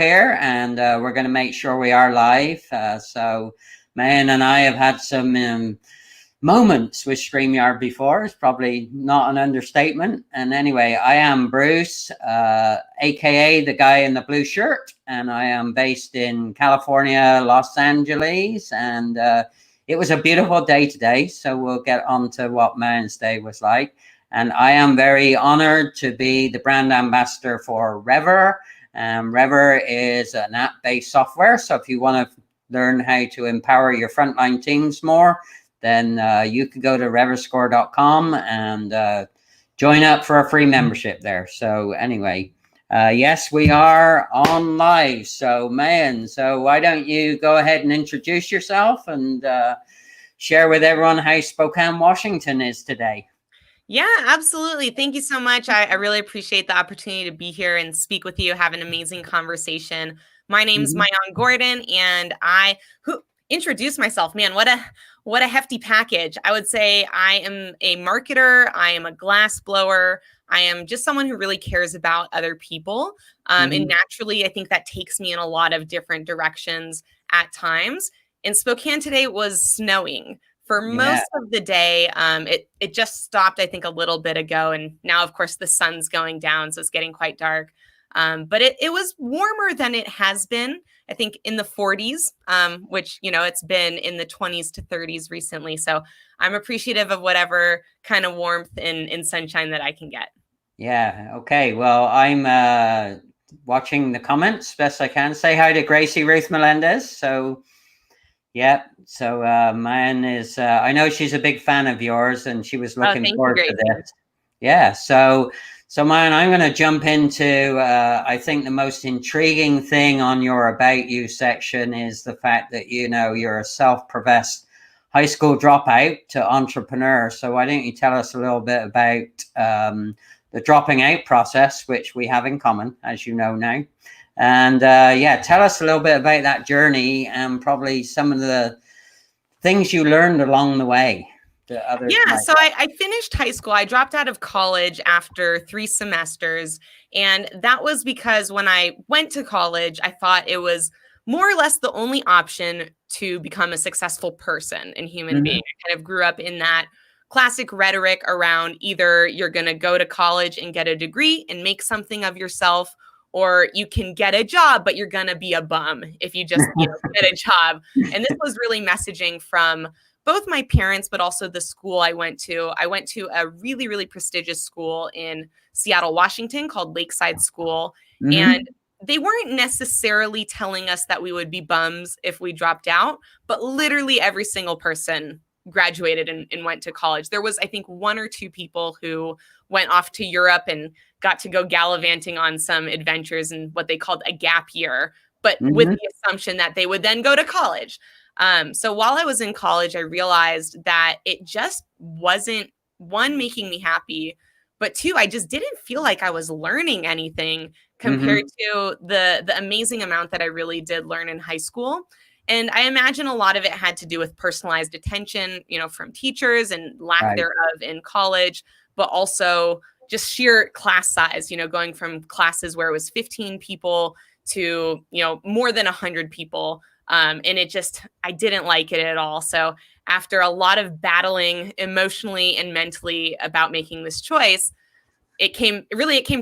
here, and we're going to make sure we are live. So Maayan and I have had some moments with StreamYard before. It's probably not an understatement. And anyway, I am Bruce, aka the guy in the blue shirt, and I am based in California, Los Angeles, and it was a beautiful day today. So we'll get on to what Maayan's day was like. And I am very honored to be the brand ambassador for Rever. Rever is an app-based software. So if you want to learn how to empower your frontline teams more, then you could go to reverscore.com and join up for a free membership there. So anyway, yes, we are on live. So Maayan, so why don't you go ahead and introduce yourself and share with everyone how Spokane, Washington is today. Yeah, absolutely. Thank you so much. I really appreciate the opportunity to be here and speak with you, have an amazing conversation. My name's Maayan Gordon, and who introduce myself. Man, what a hefty package. I would say I am a marketer. I am a glass blower. I am just someone who really cares about other people. And naturally, I think that takes me in a lot of different directions at times. And Spokane today was snowing for most of the day. It just stopped, I think, a little bit ago. And now, of course, the sun's going down, so it's getting quite dark. But it was warmer than it has been, I think, in the 40s, which, it's been in the 20s to 30s recently. So I'm appreciative of whatever kind of warmth and sunshine that I can get. Yeah. Okay. Well, I'm watching the comments best I can. Say hi to Gracie Ruth Melendez. So, yeah. So Maayan is, I know she's a big fan of yours, and she was looking forward to this. Yeah. So Maayan, I'm going to jump into, I think the most intriguing thing on your About You section is the fact that, you're a self-professed high school dropout to entrepreneur. So why don't you tell us a little bit about the dropping out process, which we have in common, as you know now. And tell us a little bit about that journey and probably some of the things you learned along the way. So I finished high school. I dropped out of college after 3 semesters. And that was because when I went to college, I thought it was more or less the only option to become a successful person and human being. I kind of grew up in that classic rhetoric around either you're going to go to college and get a degree and make something of yourself, or you can get a job, but you're going to be a bum if you just get a job. And this was really messaging from both my parents, but also the school I went to. I went to a really, really prestigious school in Seattle, Washington called Lakeside School. And they weren't necessarily telling us that we would be bums if we dropped out, but literally every single person graduated and went to college. There was, I think, 1 or 2 people who went off to Europe and got to go gallivanting on some adventures in what they called a gap year, but with the assumption that they would then go to college. So while I was in college, I realized that it just wasn't, 1, making me happy, but 2, I just didn't feel like I was learning anything compared to the amazing amount that I really did learn in high school. And I imagine a lot of it had to do with personalized attention, from teachers and lack thereof in college, but also just sheer class size, going from classes where it was 15 people to, more than 100 people. And I didn't like it at all. So after a lot of battling emotionally and mentally about making this choice, it came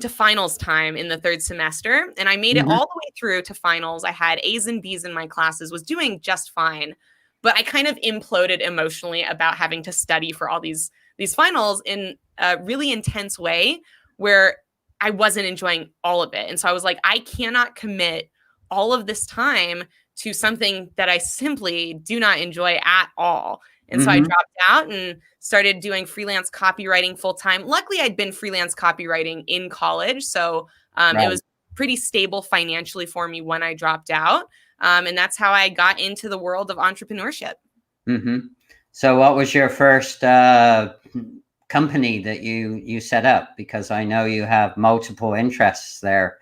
to finals time in the 3rd semester, and I made it all the way through to finals. I had A's and B's in my classes, was doing just fine, but I kind of imploded emotionally about having to study for all these finals in a really intense way where I wasn't enjoying all of it. And so I was like, I cannot commit all of this time to something that I simply do not enjoy at all. And so I dropped out and started doing freelance copywriting full time. Luckily, I'd been freelance copywriting in college. So it was pretty stable financially for me when I dropped out. And that's how I got into the world of entrepreneurship. So what was your first company that you set up? Because I know you have multiple interests there.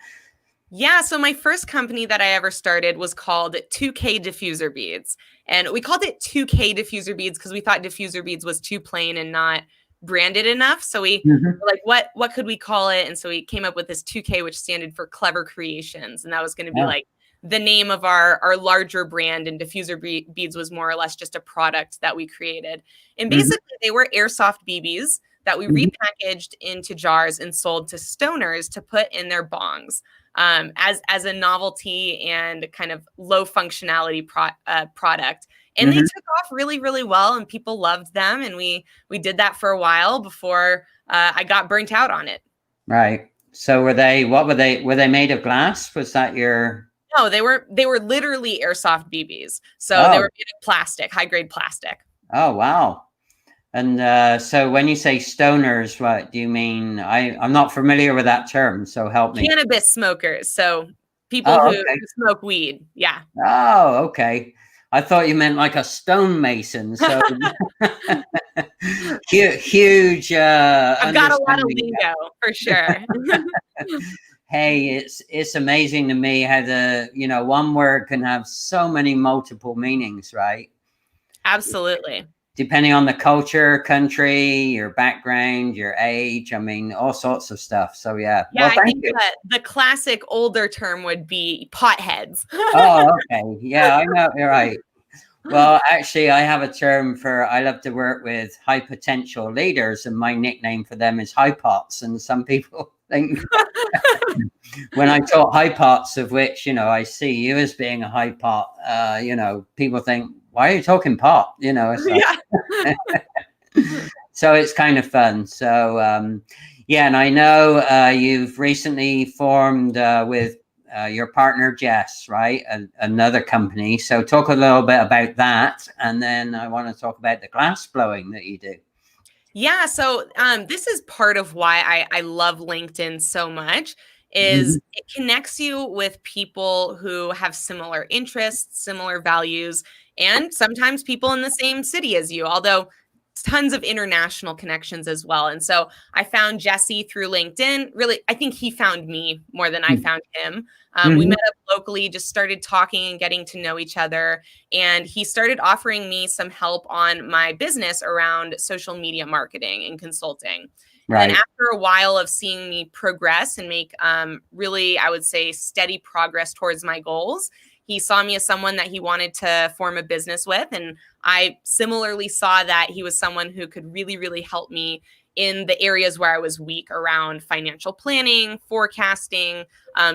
Yeah, so my first company that I ever started was called 2K Diffuser Beads. And we called it 2K Diffuser Beads because we thought diffuser beads was too plain and not branded enough. So we were like, what could we call it? And so we came up with this 2K, which standard for Clever Creations. And that was going to be like the name of our larger brand, and diffuser beads was more or less just a product that we created. And basically they were airsoft BBs that we repackaged into jars and sold to stoners to put in their bongs as a novelty and kind of low functionality product. And they took off really, really well, and people loved them. And we did that for a while before I got burnt out on it. Right. So were they made of glass? Was that your... No, they were literally airsoft BBs. So they were made of plastic, high grade plastic. Oh, wow. And so when you say stoners, what do you mean? I'm not familiar with that term, so help me. Cannabis smokers. So people who smoke weed. Yeah. Oh, okay. I thought you meant like a stonemason. So huge. I've got a lot of lingo for sure. Hey, it's amazing to me how one word can have so many multiple meanings, right? Absolutely. Depending on the culture, country, your background, your age, I mean, all sorts of stuff. So yeah. Yeah, well, I think that the classic older term would be potheads. Oh, okay. Yeah, I know. You're right. Well, actually, I have a term I love to work with high potential leaders, and my nickname for them is high pots. And some people think when I talk high pots, of which, I see you as being a high pot, people think, why are you talking pot? It's like, so it's kind of fun. So, and I know you've recently formed with your partner, Jess, right? Another company. So talk a little bit about that. And then I want to talk about the glass blowing that you do. Yeah. So this is part of why I love LinkedIn so much. Is it connects you with people who have similar interests, similar values, and sometimes people in the same city as you, although tons of international connections as well. And so I found Jesse through LinkedIn. Really, I think he found me more than I found him. We met up locally, just started talking and getting to know each other. And he started offering me some help on my business around social media marketing and consulting. Right. And then after a while of seeing me progress and make really, I would say, steady progress towards my goals, he saw me as someone that he wanted to form a business with. And I similarly saw that he was someone who could really, really help me in the areas where I was weak around financial planning, forecasting,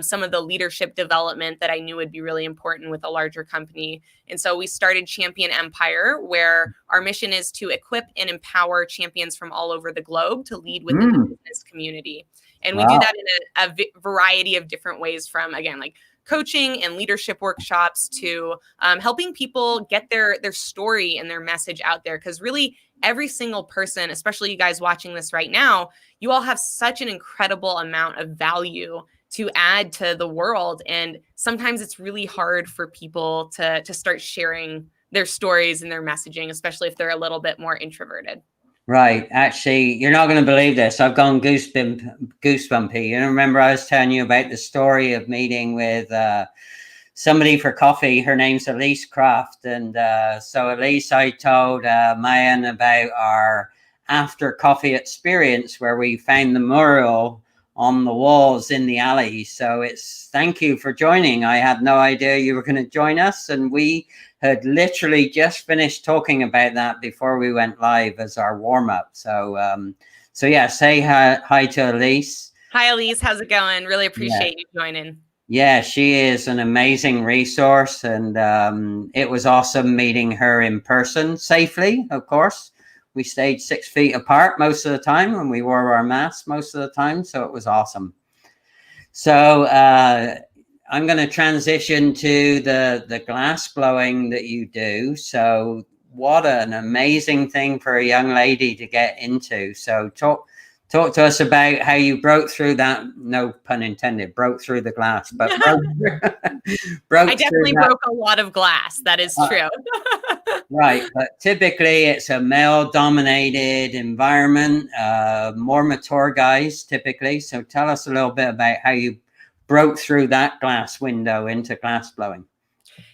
some of the leadership development that I knew would be really important with a larger company. And so we started Champion Empire, where our mission is to equip and empower champions from all over the globe to lead within the business community. And we do that in a variety of different ways, from, again, like coaching and leadership workshops to helping people get their story and their message out there. Because really, every single person, especially you guys watching this right now, you all have such an incredible amount of value to add to the world. And sometimes it's really hard for people to start sharing their stories and their messaging, especially if they're a little bit more introverted. Right. Actually, you're not going to believe this. I've gone goosebumpy. You remember I was telling you about the story of meeting with somebody for coffee. Her name's Elise Kraft. And so Elise, I told Maayan about our after coffee experience where we found the mural on the walls in the alley. So thank you for joining. I had no idea you were going to join us. And we had literally just finished talking about that before we went live as our warm up. So yeah, say hi to Elise. Hi, Elise. How's it going? Really appreciate you joining. Yeah, she is an amazing resource. And it was awesome meeting her in person safely, of course. We stayed 6 feet apart most of the time, and we wore our masks most of the time. So it was awesome. So I'm going to transition to the glass blowing that you do. So what an amazing thing for a young lady to get into. So talk to us about how you broke through that, no pun intended, broke through the glass, but broke I definitely broke a lot of glass. That is true. Right. But typically it's a male dominated environment, more mature guys typically. So tell us a little bit about how you broke through that glass window into glass blowing.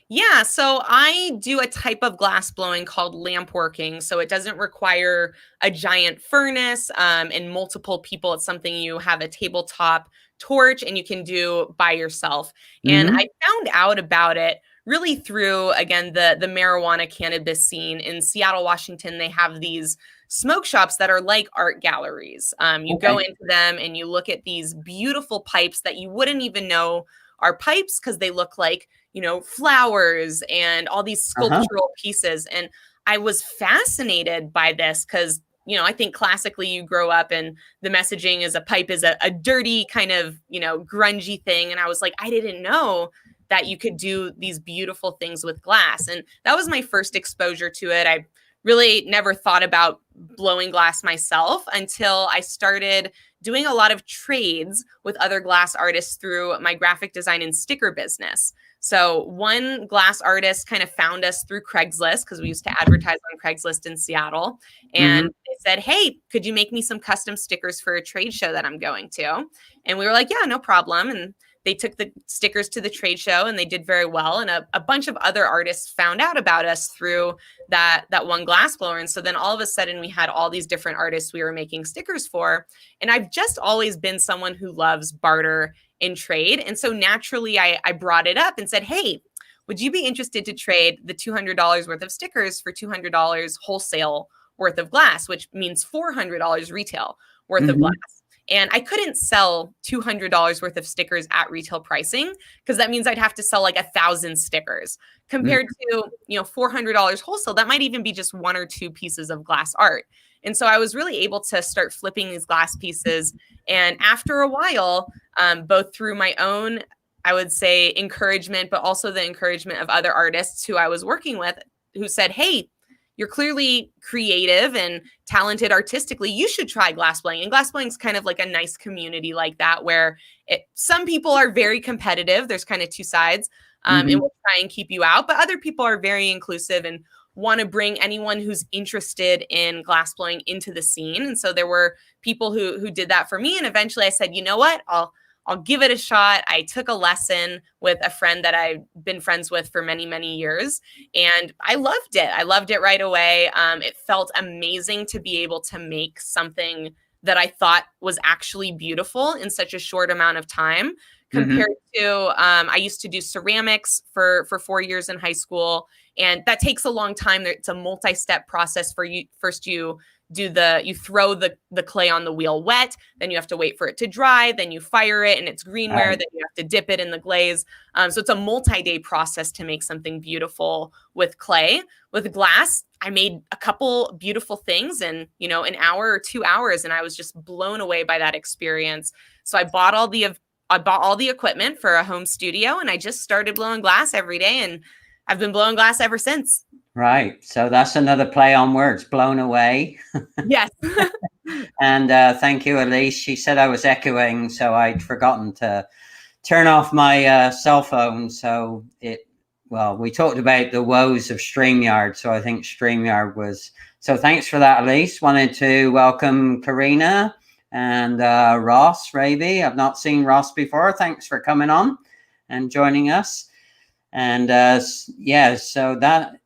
Yeah, so I do a type of glass blowing called lamp working. So it doesn't require a giant furnace and multiple people. It's something you have a tabletop torch and you can do by yourself. And Mm-hmm. I found out about it really through, again, the marijuana cannabis scene in Seattle, Washington. They have these smoke shops that are like art galleries. You go Okay. into them and you look at these beautiful pipes that you wouldn't even know are pipes because they look like, flowers and all these Uh-huh. sculptural pieces. And I was fascinated by this because, I think classically you grow up and the messaging is a pipe is a dirty kind of, grungy thing. And I was like, I didn't know that you could do these beautiful things with glass. And that was my first exposure to it. I really never thought about blowing glass myself until I started doing a lot of trades with other glass artists through my graphic design and sticker business. So one glass artist kind of found us through Craigslist because we used to advertise on Craigslist in Seattle. And Mm-hmm. they said, hey, could you make me some custom stickers for a trade show that I'm going to? And we were like, yeah, no problem. And they took the stickers to the trade show and they did very well. And a bunch of other artists found out about us through that one glass blower. And so then all of a sudden we had all these different artists we were making stickers for. And I've just always been someone who loves barter and trade. And so naturally I brought it up and said, hey, would you be interested to trade the $200 worth of stickers for $200 wholesale worth of glass, which means $400 retail worth of Mm-hmm. glass? And I couldn't sell $200 worth of stickers at retail pricing because that means I'd have to sell like 1,000 stickers compared to, $400 wholesale. That might even be just one or two pieces of glass art. And so I was really able to start flipping these glass pieces. And after a while, both through my own, I would say, encouragement, but also the encouragement of other artists who I was working with who said, hey, you're clearly creative and talented artistically. You should try glassblowing. And glassblowing is kind of like a nice community like that, where some people are very competitive. There's kind of two sides, Mm-hmm. and will try and keep you out. But other people are very inclusive and want to bring anyone who's interested in glassblowing into the scene. And so there were people who did that for me. And eventually I said, you know what? I'll give it a shot. I took a lesson with a friend that I've been friends with for many, many years. And I loved it. I loved it right away. It felt amazing to be able to make something that I thought was actually beautiful in such a short amount of time compared to, I used to do ceramics for 4 years in high school. And that takes a long time. It's a multi-step process for you. First, you throw the clay on the wheel wet, then you have to wait for it to dry, then you fire it and it's greenware, then you have to dip it in the glaze. So it's a multi-day process to make something beautiful with clay. With glass, I made a couple beautiful things in, an hour or 2 hours, and I was just blown away by that experience. So I bought all the equipment for a home studio, and I just started blowing glass every day, and I've been blowing glass ever since. Right. So that's another play on words, blown away. Yes. And thank you, Elise. She said I was echoing, so I'd forgotten to turn off my cell phone. So we talked about the woes of StreamYard. So I think StreamYard was. So thanks for that, Elise. Wanted to welcome Karina and Ross Raby. I've not seen Ross before. Thanks for coming on and joining us. And so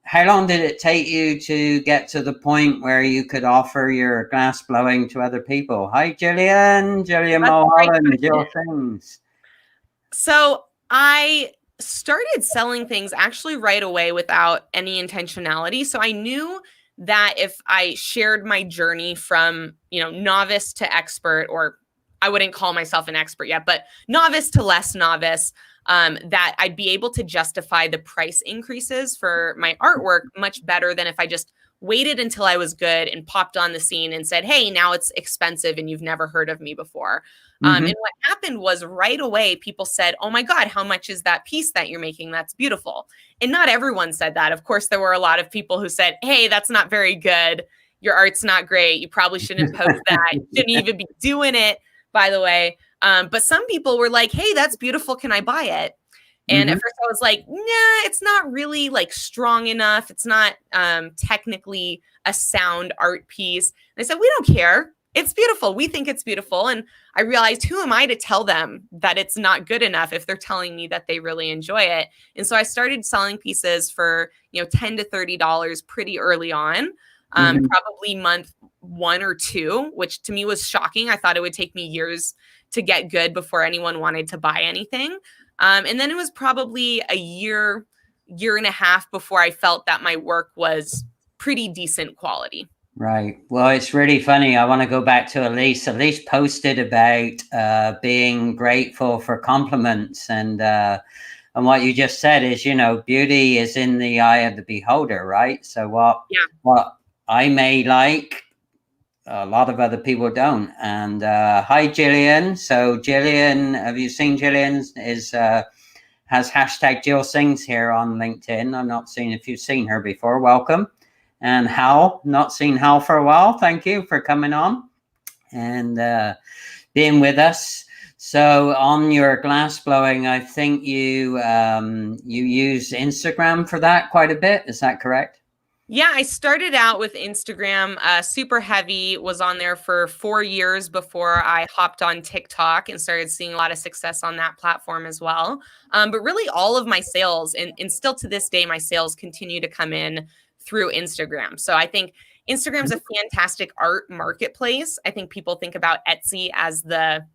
how long did it take you to get to the point where you could offer your glass blowing to other people? Hi, Gillian Mulholland, Jill Things. So I started selling things actually right away without any intentionality. So I knew that if I shared my journey from, novice to expert, or I wouldn't call myself an expert yet, but novice to less novice, that I'd be able to justify the price increases for my artwork much better than if I just waited until I was good and popped on the scene and said, hey, now it's expensive and you've never heard of me before. And what happened was right away, people said, oh my God, how much is that piece that you're making? That's beautiful. And not everyone said that. Of course, there were a lot of people who said, hey, that's not very good. Your art's not great. You probably shouldn't post that. You shouldn't even be doing it, by the way. But some people were like, hey, that's beautiful. Can I buy it? And at first I was like, nah, it's not really like strong enough. It's not technically a sound art piece. And I said, we don't care. It's beautiful. We think it's beautiful. And I realized, who am I to tell them that it's not good enough if they're telling me that they really enjoy it? And so I started selling pieces for, $10 to $30 pretty early on, probably month 1 or 2, which to me was shocking. I thought it would take me years to get good before anyone wanted to buy anything. And then it was probably a year and a half before I felt that my work was pretty decent quality. Right. Well, it's really funny. I want to go back to Elise. Elise posted about being grateful for compliments, and what you just said is, beauty is in the eye of the beholder, right? So what I may like, a lot of other people don't. And hi, Jillian. So Jillian, have you seen Jillian? Has hashtag Jill Sings here on LinkedIn. I'm not seeing if you've seen her before. Welcome. And Hal, not seen Hal for a while. Thank you for coming on and being with us. So on your Glassblowing, I think you use Instagram for that quite a bit. Is that correct? Yeah, I started out with Instagram, super heavy, was on there for 4 years before I hopped on TikTok and started seeing a lot of success on that platform as well. But really all of my sales, and still to this day, my sales continue to come in through Instagram. So I think Instagram's a fantastic art marketplace. I think people think about Etsy as the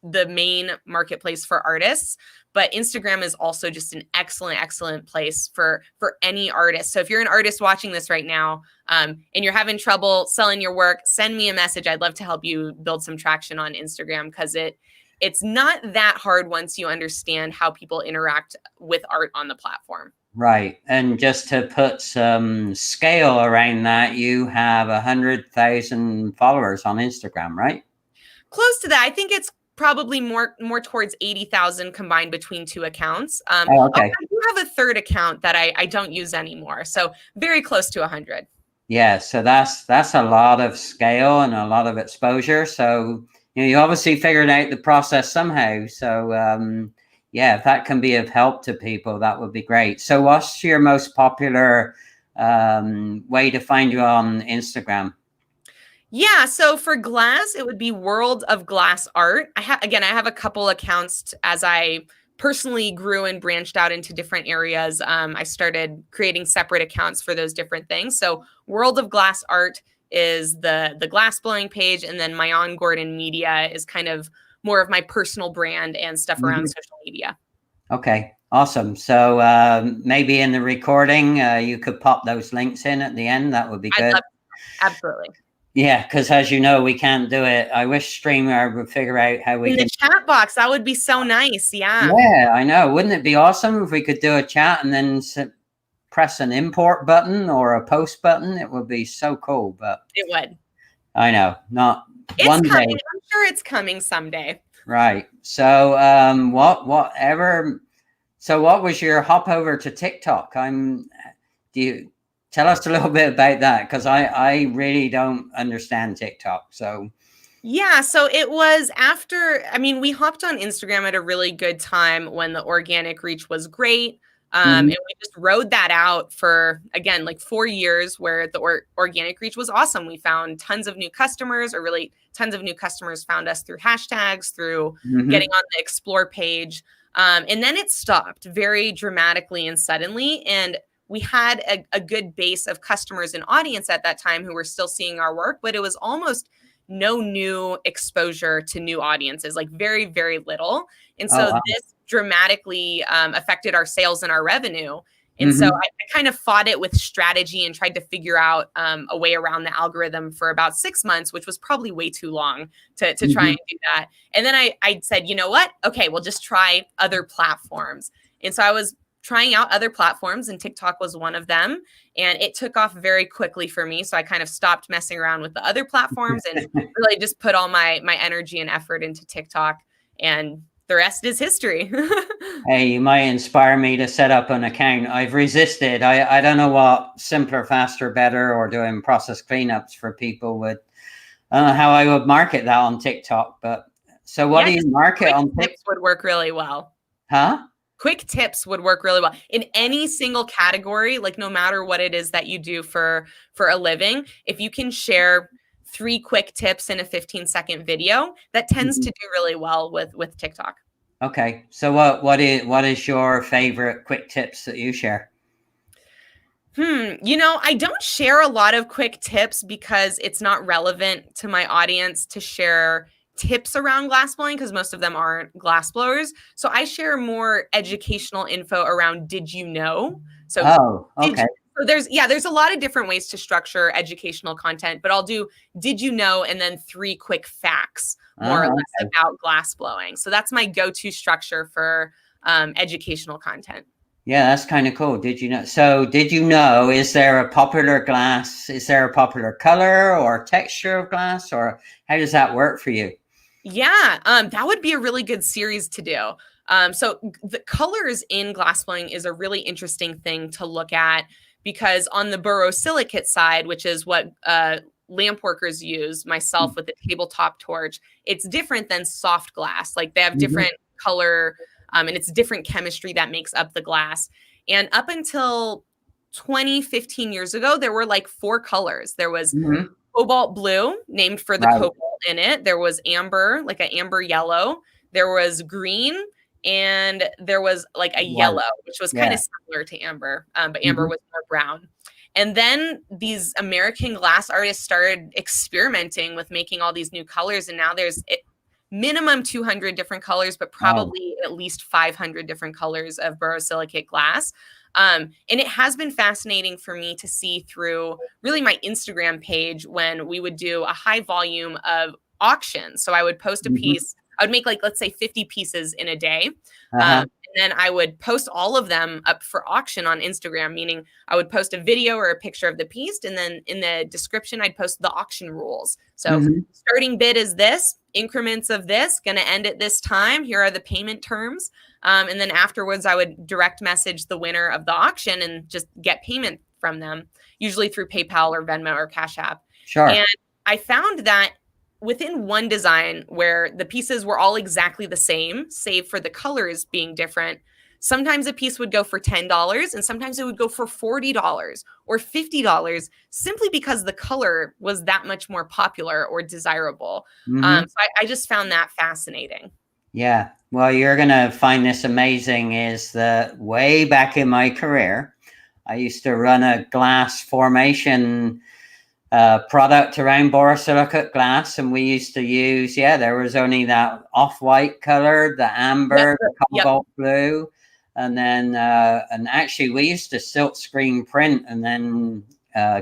main marketplace for artists, but Instagram is also just an excellent place for any artist. So if you're an artist watching this right now, and you're having trouble selling your work, send me a message. I'd love to help you build some traction on Instagram, because it's not that hard once you understand how people interact with art on the platform. Right. And just to put some scale around that, you have 100,000 followers on Instagram, right? Close to that. I think it's probably more towards 80,000 combined between 2 accounts. Okay. I do have a third account that I don't use anymore. So very close to 100. Yeah. So that's a lot of scale and a lot of exposure. So, you obviously figured out the process somehow. So, if that can be of help to people, that would be great. So what's your most popular way to find you on Instagram? Yeah, so for glass, it would be World of Glass Art. I have a couple accounts as I personally grew and branched out into different areas. I started creating separate accounts for those different things. So World of Glass Art is the Glassblowing page, and then Maayan Gordon Media is kind of more of my personal brand and stuff around social media. Okay, awesome. So maybe in the recording, you could pop those links in at the end. That would be good. Absolutely. Yeah, because as you know, we can't do it. I wish StreamYard would figure out how we in the chat box. That would be so nice. Yeah. Yeah, I know. Wouldn't it be awesome if we could do a chat and then press an import button or a post button? It would be so cool. But it would. I know. Not it's one coming. day. I'm sure it's coming someday. Right. So whatever. So what was your hop over to TikTok? Tell us a little bit about that, because I really don't understand TikTok. So yeah, so it was after, we hopped on Instagram at a really good time when the organic reach was great. And we just rode that out for, again, like 4 years where the organic reach was awesome. We found tons of new customers, or really tons of new customers found us through hashtags, through getting on the explore page. And then it stopped very dramatically and suddenly. And we had a good base of customers and audience at that time who were still seeing our work, but it was almost no new exposure to new audiences, like very, very little. And so this dramatically affected our sales and our revenue. And so I kind of fought it with strategy and tried to figure out a way around the algorithm for about 6 months, which was probably way too long to try and do that. And then I said, you know what? Okay, we'll just try other platforms. And so I was trying out other platforms, and TikTok was one of them. And it took off very quickly for me. So I kind of stopped messing around with the other platforms and really just put all my energy and effort into TikTok. And the rest is history. Hey, you might inspire me to set up an account. I've resisted. I don't know what simpler, faster, better, or doing process cleanups for people would. I don't know how I would market that on TikTok. But so what do you market on TikTok? Tips would work really well. Huh? Quick tips would work really well in any single category, like no matter what it is that you do for a living. If you can share 3 quick tips in a 15-second video, that tends to do really well with TikTok. Okay. So what is your favorite quick tips that you share? I don't share a lot of quick tips because it's not relevant to my audience to share tips around glassblowing, because most of them aren't glassblowers. So I share more educational info around did you know? So okay. So there's a lot of different ways to structure educational content, but I'll do did you know and then 3 quick facts more or less about glassblowing. So that's my go-to structure for educational content. Yeah, that's kind of cool. Did you know? So did you know, is there a popular glass? Is there a popular color or texture of glass, or how does that work for you? Yeah, that would be a really good series to do. So the colors in glassblowing is a really interesting thing to look at, because on the borosilicate side, which is what lamp workers use, myself with the tabletop torch, it's different than soft glass. Like they have different color, and it's different chemistry that makes up the glass. And up until 15 years ago, there were like 4 colors. There was cobalt blue, named for the cobalt in it. There was amber, like an amber yellow. There was green, and there was like a yellow, which was kind of similar to amber, but amber was more brown. And then these American glass artists started experimenting with making all these new colors, and now there's minimum 200 different colors, but probably at least 500 different colors of borosilicate glass. And it has been fascinating for me to see through really my Instagram page when we would do a high volume of auctions. So I would post a piece. I would make like, let's say 50 pieces in a day. And then I would post all of them up for auction on Instagram, meaning I would post a video or a picture of the piece. And then in the description, I'd post the auction rules. So starting bid is this, increments of this, going to end at this time. Here are the payment terms. And then afterwards, I would direct message the winner of the auction and just get payment from them, usually through PayPal or Venmo or Cash App. Sure. And I found that within one design where the pieces were all exactly the same, save for the colors being different, sometimes a piece would go for $10 and sometimes it would go for $40 or $50, simply because the color was that much more popular or desirable. So I just found that fascinating. Yeah. Well, you're going to find this amazing is that way back in my career, I used to run a glass formation product around borosilicate glass, and we used to use there was only that off-white color, the amber, the cobalt blue, and then and actually we used to silk screen print and then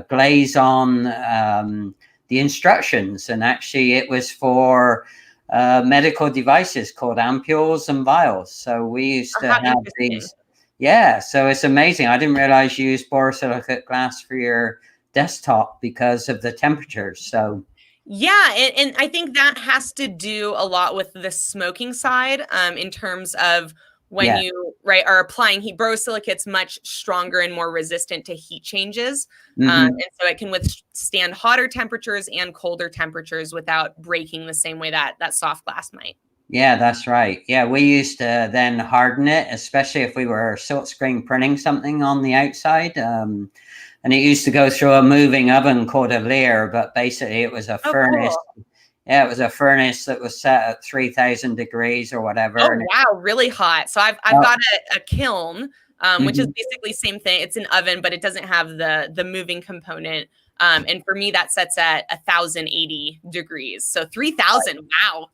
glaze on the instructions, and actually it was for medical devices called ampules and vials. So we used to have these. Yeah, so it's amazing. I didn't realize you used borosilicate glass for your desktop because of the temperatures. So yeah, and I think that has to do a lot with the smoking side, in terms of when you are applying heat. Borosilicate's much stronger and more resistant to heat changes, and so it can withstand hotter temperatures and colder temperatures without breaking the same way that soft glass might. Yeah, that's right. Yeah, we used to then harden it, especially if we were silk screen printing something on the outside. And it used to go through a moving oven called a layer, but basically it was a furnace. Cool. Yeah, it was a furnace that was set at 3,000 degrees or whatever. Oh, wow, really hot. So I've got a kiln, which is basically same thing. It's an oven, but it doesn't have the moving component. And for me, that sets at 1,080 degrees. So 3,000, wow.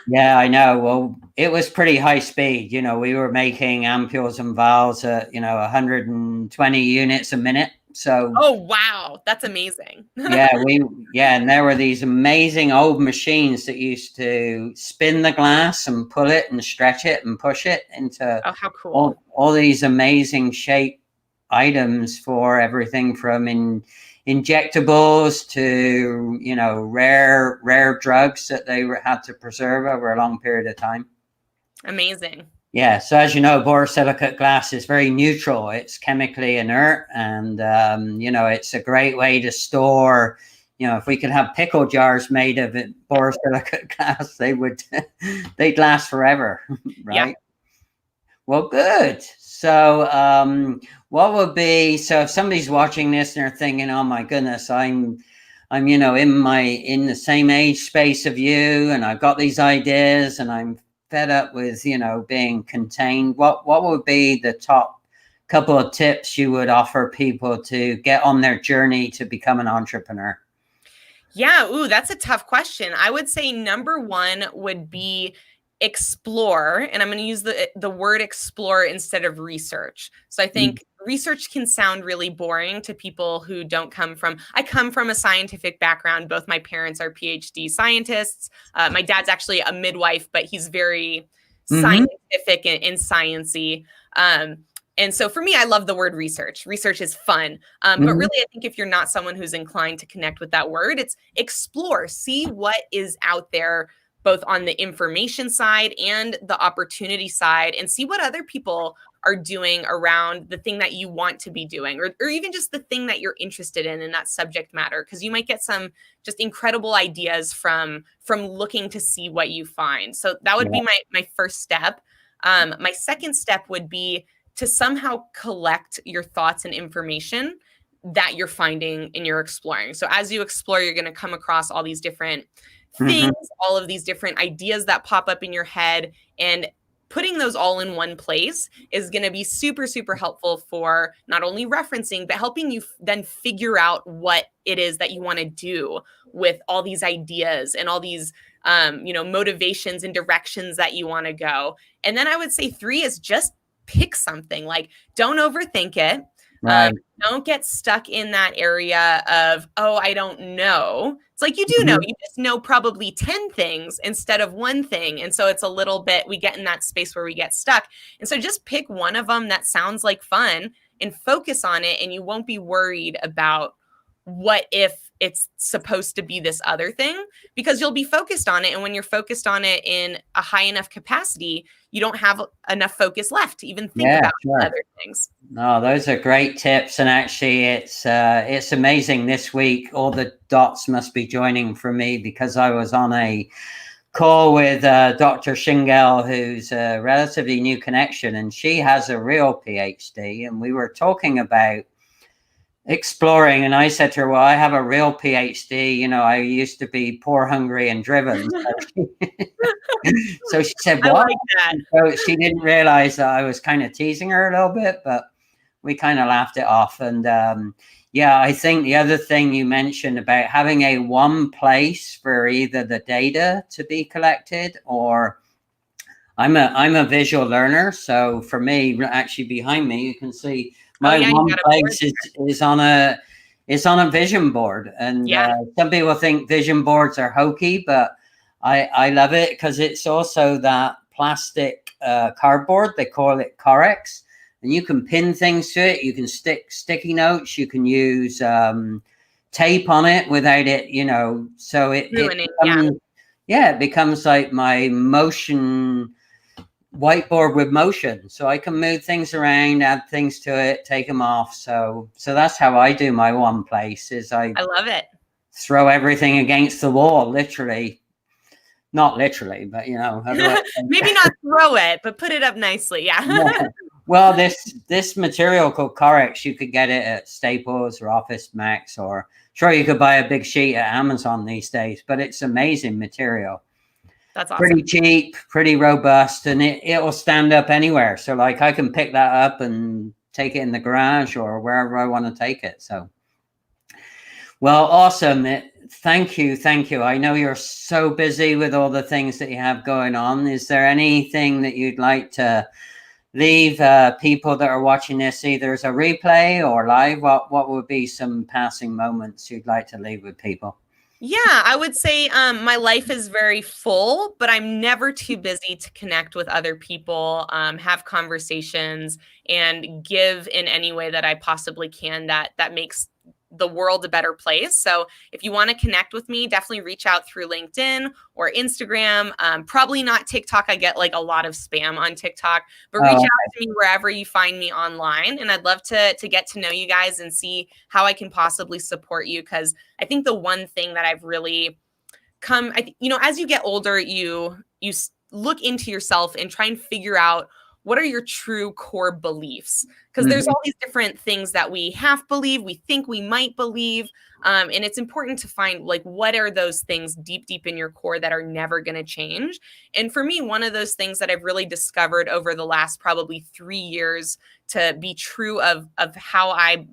Yeah, I know. Well, it was pretty high speed. You know, we were making ampules and vials at, 120 units a minute. So, oh, wow. That's amazing. And there were these amazing old machines that used to spin the glass and pull it and stretch it and push it into how cool. all these amazing shape items for everything from injectables to, rare drugs that they had to preserve over a long period of time. Amazing. Yeah. So as you know, borosilicate glass is very neutral. It's chemically inert, and, it's a great way to store, if we could have pickle jars made of it, borosilicate glass, they'd last forever. Right. Yeah. Well, good. So, what would be, so if somebody's watching this and they're thinking, oh my goodness, I'm I'm, in the same age space of you, and I've got these ideas, and I'm fed up with, being contained. What would be the top couple of tips you would offer people to get on their journey to become an entrepreneur? Yeah, ooh, that's a tough question. I would say number one would be explore, and I'm going to use the word explore instead of research. So I think research can sound really boring to people who don't I come from a scientific background. Both my parents are PhD scientists. My dad's actually a midwife, but he's very scientific and sciencey. And so for me, I love the word research. Research is fun. But really, I think if you're not someone who's inclined to connect with that word, it's explore, see what is out there, both on the information side and the opportunity side, and see what other people are doing around the thing that you want to be doing, or even just the thing that you're interested in that subject matter. Because you might get some just incredible ideas from looking to see what you find. So that would be my first step. My second step would be to somehow collect your thoughts and information that you're finding and you're exploring. So as you explore, you're going to come across all these different things, all of these different ideas that pop up in your head, and putting those all in one place is going to be super, super helpful for not only referencing, but helping you then figure out what it is that you want to do with all these ideas and all these motivations and directions that you want to go. And then I would say 3 is just pick something. Like, don't overthink it. Right. Don't get stuck in that area of, oh, I don't know. It's like, you do know, you just know probably 10 things instead of one thing. And so it's a little bit, we get in that space where we get stuck. And so just pick one of them that sounds like fun and focus on it. And you won't be worried about what if it's supposed to be this other thing, because you'll be focused on it. And when you're focused on it in a high enough capacity, you don't have enough focus left to even think about other things. No, those are great tips. And actually, it's amazing this week. All the dots must be joining for me, because I was on a call with Dr. Shingel, who's a relatively new connection, and she has a real PhD. And we were talking about exploring, and I said to her, well, I have a real PhD, I used to be poor, hungry, and driven. So she said, what? I like that. So she didn't realize that I was kind of teasing her a little bit, but we kind of laughed it off. And I think the other thing you mentioned about having a one place for either the data to be collected, or I'm a visual learner. So for me, actually behind me, you can see my one place is on a vision board. And some people think vision boards are hokey, but I love it because it's also that plastic cardboard. They call it Corex, and you can pin things to it. You can stick sticky notes. You can use tape on it without it, so it becomes like my motion whiteboard with motion, so I can move things around, add things to it, take them off. So that's how I do my one place. Is I love it. Throw everything against the wall, literally. Not literally, but maybe not throw it, but put it up nicely. Yeah. Well, this material called Corex, you could get it at Staples or Office Max, or sure, you could buy a big sheet at Amazon these days. But it's amazing material. That's awesome. Pretty cheap, pretty robust, and it will stand up anywhere. So like I can pick that up and take it in the garage or wherever I want to take it. So, well, awesome. Thank you. I know you're so busy with all the things that you have going on. Is there anything that you'd like to leave people that are watching this, either as a replay or live? What would be some passing moments you'd like to leave with people? Yeah, I would say my life is very full, but I'm never too busy to connect with other people, have conversations, and give in any way that I possibly can that makes the world a better place. So if you want to connect with me, definitely reach out through LinkedIn or Instagram. Probably not TikTok. I get like a lot of spam on TikTok, but reach out to me wherever you find me online. And I'd love to get to know you guys and see how I can possibly support you. Because I think the one thing that I've really as you get older, you look into yourself and try and figure out what are your true core beliefs? Because there's all these different things that we half believe, we think we might believe. And it's important to find like, what are those things deep, deep in your core that are never going to change? And for me, one of those things that I've really discovered over the last probably 3 years to be true of how I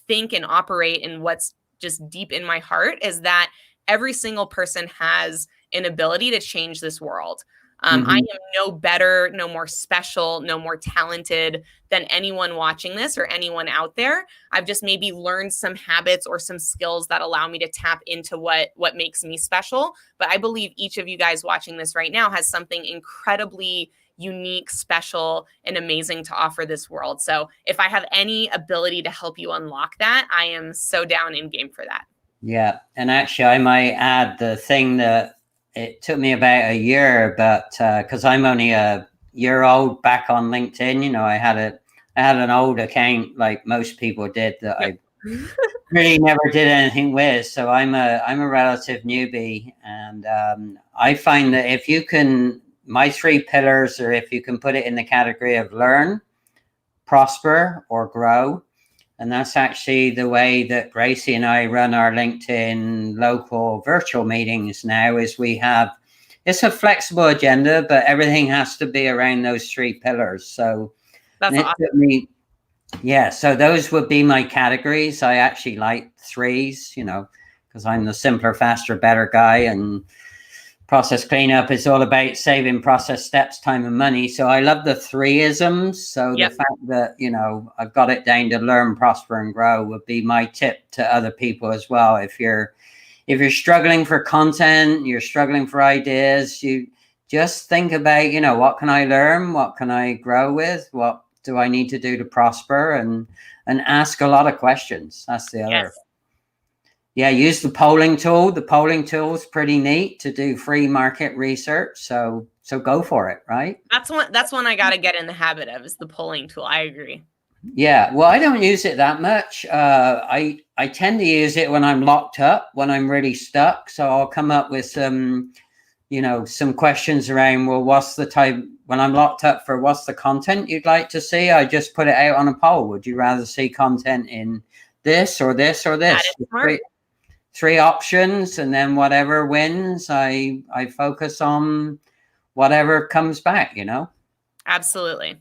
think and operate and what's just deep in my heart is that every single person has an ability to change this world. I am no better, no more special, no more talented than anyone watching this or anyone out there. I've just maybe learned some habits or some skills that allow me to tap into what makes me special. But I believe each of you guys watching this right now has something incredibly unique, special, and amazing to offer this world. So if I have any ability to help you unlock that, I am so down in game for that. Yeah. And actually, I might add the thing that it took me about a year, but because I'm only a year old back on LinkedIn, you know, I had an old account like most people did that I really never did anything with. So I'm a relative newbie, and I find that if you can, my 3 pillars, or if you can put it in the category of learn, prosper, or grow. And that's actually the way that Gracie and I run our LinkedIn local virtual meetings now. Is it's a flexible agenda, but everything has to be around those 3 pillars. So that's awesome. So those would be my categories. I actually like 3s, you know, because I'm the simpler, faster, better guy, and process cleanup is all about saving process steps, time, and money. So I love the 3-isms. So the fact that, you know, I've got it down to learn, prosper, and grow would be my tip to other people as well. If you're struggling for content, you're struggling for ideas, you just think about, you know, what can I learn? What can I grow with? What do I need to do to prosper? And ask a lot of questions. That's the other. Yeah, use the polling tool. The polling tool is pretty neat to do free market research. So go for it, right? That's one I got to get in the habit of, is the polling tool. I agree. Yeah, well, I don't use it that much. I tend to use it when I'm locked up, when I'm really stuck. So I'll come up with some, you know, some questions around, well, what's the type, when I'm locked up, for what's the content you'd like to see? I just put it out on a poll. Would you rather see content in this or this or this? That is smart. 3 options, and then whatever wins, I focus on whatever comes back, you know? Absolutely.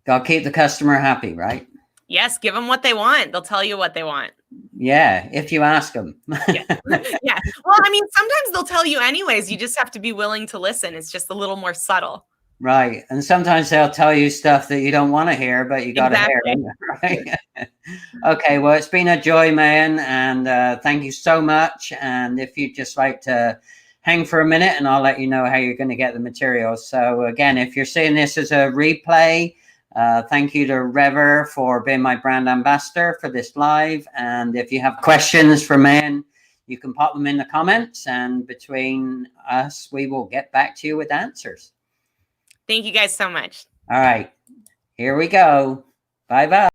Gotta keep the customer happy, right? Yes, give them what they want. They'll tell you what they want. Yeah, if you ask them. Yeah. Well, I mean, sometimes they'll tell you anyways. You just have to be willing to listen. It's just a little more subtle. Right. And sometimes they'll tell you stuff that you don't want to hear, but you got to hear them, right? Okay. Well, it's been a joy, man. And thank you so much. And if you'd just like to hang for a minute, and I'll let you know how you're going to get the materials. So again, if you're seeing this as a replay, thank you to Rever for being my brand ambassador for this live. And if you have questions for Maayan, you can pop them in the comments, and between us, we will get back to you with answers. Thank you guys so much. All right, here we go. Bye-bye.